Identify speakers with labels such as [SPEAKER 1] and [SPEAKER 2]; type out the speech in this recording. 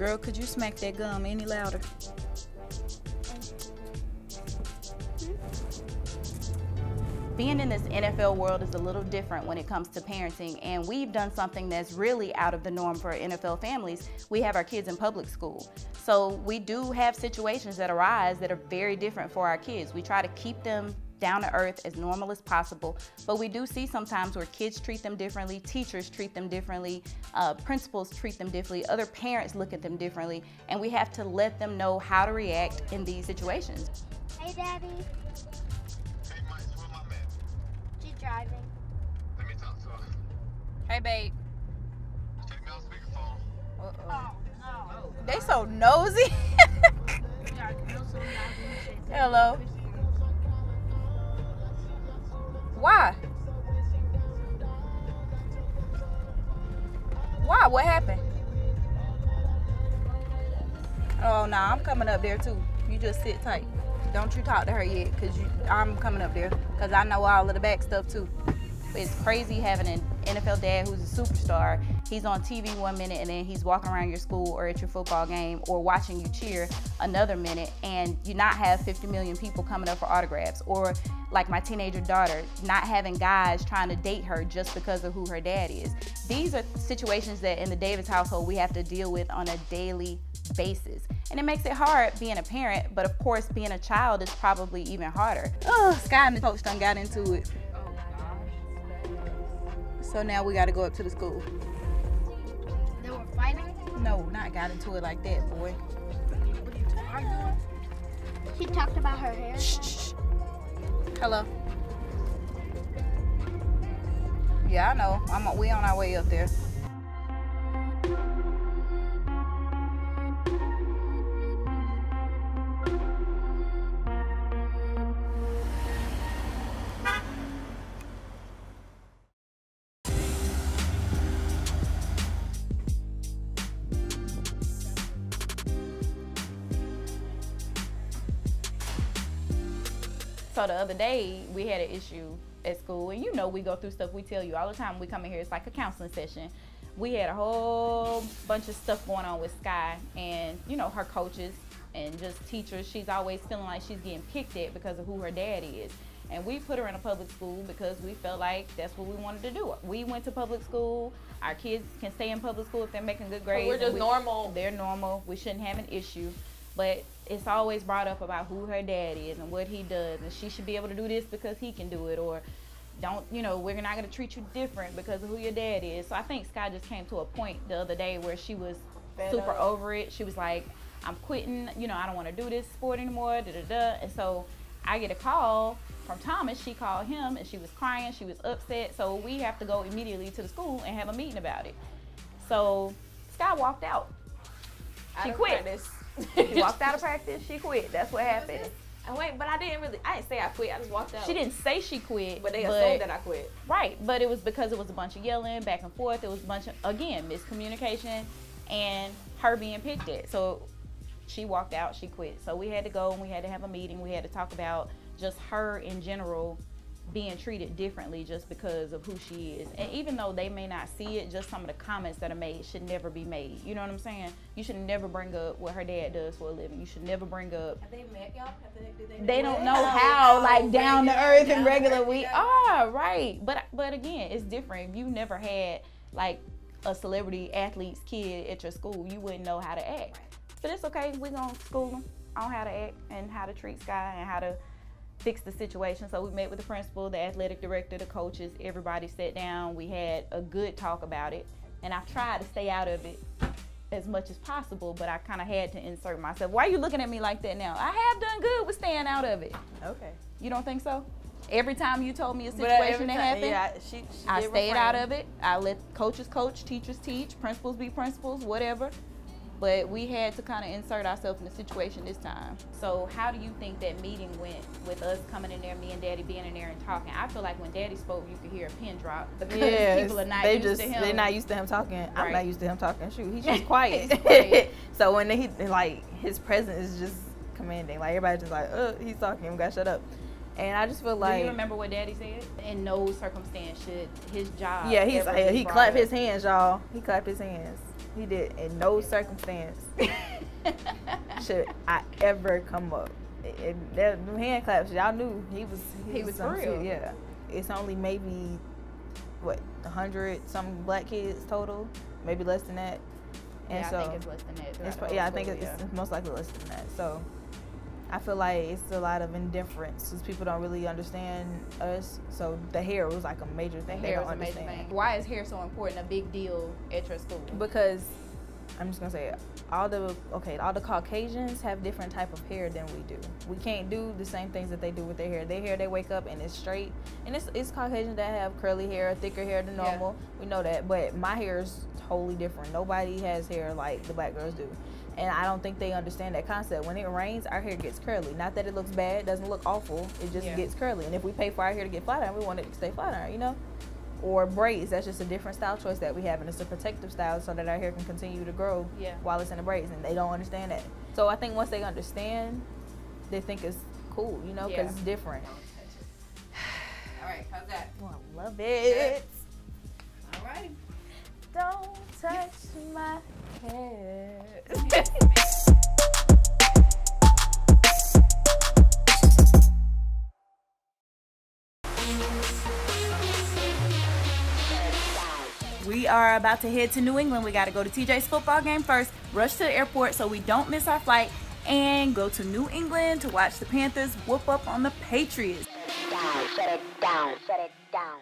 [SPEAKER 1] Girl, could you smack that gum any louder? Being in this NFL world is a little different when it comes to parenting, and we've done something that's really out of the norm for NFL families. We have our kids in public school. So we do have situations that arise that are very different for our kids. We try to keep them down to earth, as normal as possible, but we do see sometimes where kids treat them differently, teachers treat them differently, principals treat them differently, other parents look at them differently, and we have to let them know how to react in these situations.
[SPEAKER 2] Hey, Daddy.
[SPEAKER 3] Hey, Mike, where my man?
[SPEAKER 2] She's driving.
[SPEAKER 3] Let me talk to her.
[SPEAKER 1] Hey, babe.
[SPEAKER 3] Take me on speakerphone.
[SPEAKER 1] Uh-oh.
[SPEAKER 2] Oh, no.
[SPEAKER 1] They so nosy. Hello. Why? Why? What happened? Oh, no, I'm coming up there too. You just sit tight. Don't you talk to her yet, because I'm coming up there, because I know all of the back stuff too. It's crazy having an NFL dad who's a superstar. He's on TV one minute and then he's walking around your school or at your football game or watching you cheer another minute, and you not have 50 million people coming up for autographs. Or like my teenager daughter, not having guys trying to date her just because of who her dad is. These are situations that in the Davis household we have to deal with on a daily basis. And it makes it hard being a parent, but of course being a child is probably even harder. Oh, Sky and the coach done got into it. So now we got to go up to the school.
[SPEAKER 2] They were fighting?
[SPEAKER 1] No, not got into it like that, boy.
[SPEAKER 2] What are you arguing? She talked about her hair.
[SPEAKER 1] Shh. Hello. Yeah, I know. We on our way up there. So the other day, we had an issue at school, and you know we go through stuff. We tell you all the time we come in here, it's like a counseling session. We had a whole bunch of stuff going on with Sky, and you know, her coaches and just teachers, she's always feeling like she's getting picked at because of who her dad is. And we put her in a public school because we felt like that's what we wanted to do. We went to public school. Our kids can stay in public school if they're making good grades.
[SPEAKER 4] We're just normal.
[SPEAKER 1] They're normal. We shouldn't have an issue. But it's always brought up about who her dad is and what he does, and she should be able to do this because he can do it, or don't, you know, we're not going to treat you different because of who your dad is. So I think Sky just came to a point the other day where she was super over it. She was like, I'm quitting, you know, I don't want to do this sport anymore, da-da-da. And so I get a call from Thomas. She called him and she was crying, she was upset. So we have to go immediately to the school and have a meeting about it. So Sky walked out. She quit. She walked out of practice, she quit. That's what happened.
[SPEAKER 4] And wait, but I didn't say I quit. I just walked out.
[SPEAKER 1] She didn't say she quit.
[SPEAKER 4] But they assumed that I quit.
[SPEAKER 1] Right, but it was because it was a bunch of yelling back and forth. It was a bunch of, again, miscommunication and her being picked at. So she walked out, she quit. So we had to go and we had to have a meeting. We had to talk about just her in general being treated differently just because of who she is. And even though they may not see it, just some of the comments that are made should never be made. You know what I'm saying? You should never bring up what her dad does for a living. You should never bring up.
[SPEAKER 4] Have they met y'all?
[SPEAKER 1] They don't know how, like, down to earth and regular we are, right? But again, it's different. If you never had like a celebrity athlete's kid at your school, you wouldn't know how to act. But it's okay. We're gonna school them on how to act and how to treat Sky and how to fix the situation. So we met with the principal, the athletic director, the coaches, everybody sat down. We had a good talk about it, and I've tried to stay out of it as much as possible, but I kind of had to insert myself. Why are you looking at me like that now? I have done good with staying out of it.
[SPEAKER 4] Okay.
[SPEAKER 1] You don't think so? Every time you told me a situation that happened,
[SPEAKER 4] yeah,
[SPEAKER 1] I stayed out of it. I let coaches coach, teachers teach, principals be principals, whatever. But we had to kind of insert ourselves in the situation this time. So how do you think that meeting went with us coming in there, me and Daddy being in there and talking? I feel like when Daddy spoke, you could hear a pin drop because people are not used to him.
[SPEAKER 4] They're not used to him talking.
[SPEAKER 1] Right.
[SPEAKER 4] I'm not used to him talking. Shoot, he's just quiet.
[SPEAKER 1] Right.
[SPEAKER 4] So when he, like, his presence is just commanding. Like, everybody's just like, he's talking, we gotta shut up. And I just feel like.
[SPEAKER 1] Do you remember what Daddy said? In no circumstance should his job.
[SPEAKER 4] Yeah, he clapped his hands, y'all. He clapped his hands. He did. In no circumstance should I ever come up. Them hand claps, y'all knew he was
[SPEAKER 1] for real.
[SPEAKER 4] shit, yeah. It's only maybe, what, 100 some black kids total? Maybe less than that. And
[SPEAKER 1] Yeah,
[SPEAKER 4] so,
[SPEAKER 1] I think it's less than that.
[SPEAKER 4] I think it's most likely less than that. So I feel like it's a lot of indifference because people don't really understand us. So the hair was like a major thing. They don't understand.
[SPEAKER 1] Why is hair so important, a big deal at your school?
[SPEAKER 4] Because I'm just gonna say it. All the Caucasians have different type of hair than we do. We can't do the same things that they do with their hair. Their hair, they wake up and it's straight. And it's Caucasians that have curly hair, thicker hair than normal. Yeah. We know that. But my hair is totally different. Nobody has hair like the black girls do. And I don't think they understand that concept. When it rains, our hair gets curly. Not that it looks bad, it doesn't look awful. It just gets curly. And if we pay for our hair to get flat iron, we want it to stay flat iron, you know? Or braids, that's just a different style choice that we have. And it's a protective style so that our hair can continue to grow while it's in the braids. And they don't understand that. So I think once they understand, they think it's cool, you know, because it's different.
[SPEAKER 1] All right, how's that?
[SPEAKER 4] Oh, I love it.
[SPEAKER 1] All right.
[SPEAKER 4] Don't touch my hair. We are about to head to New England. We got to go to TJ's football game first, rush to the airport so we don't miss our flight, and go to New England to watch the Panthers whoop up on the Patriots.
[SPEAKER 2] Shut it down. Shut it down.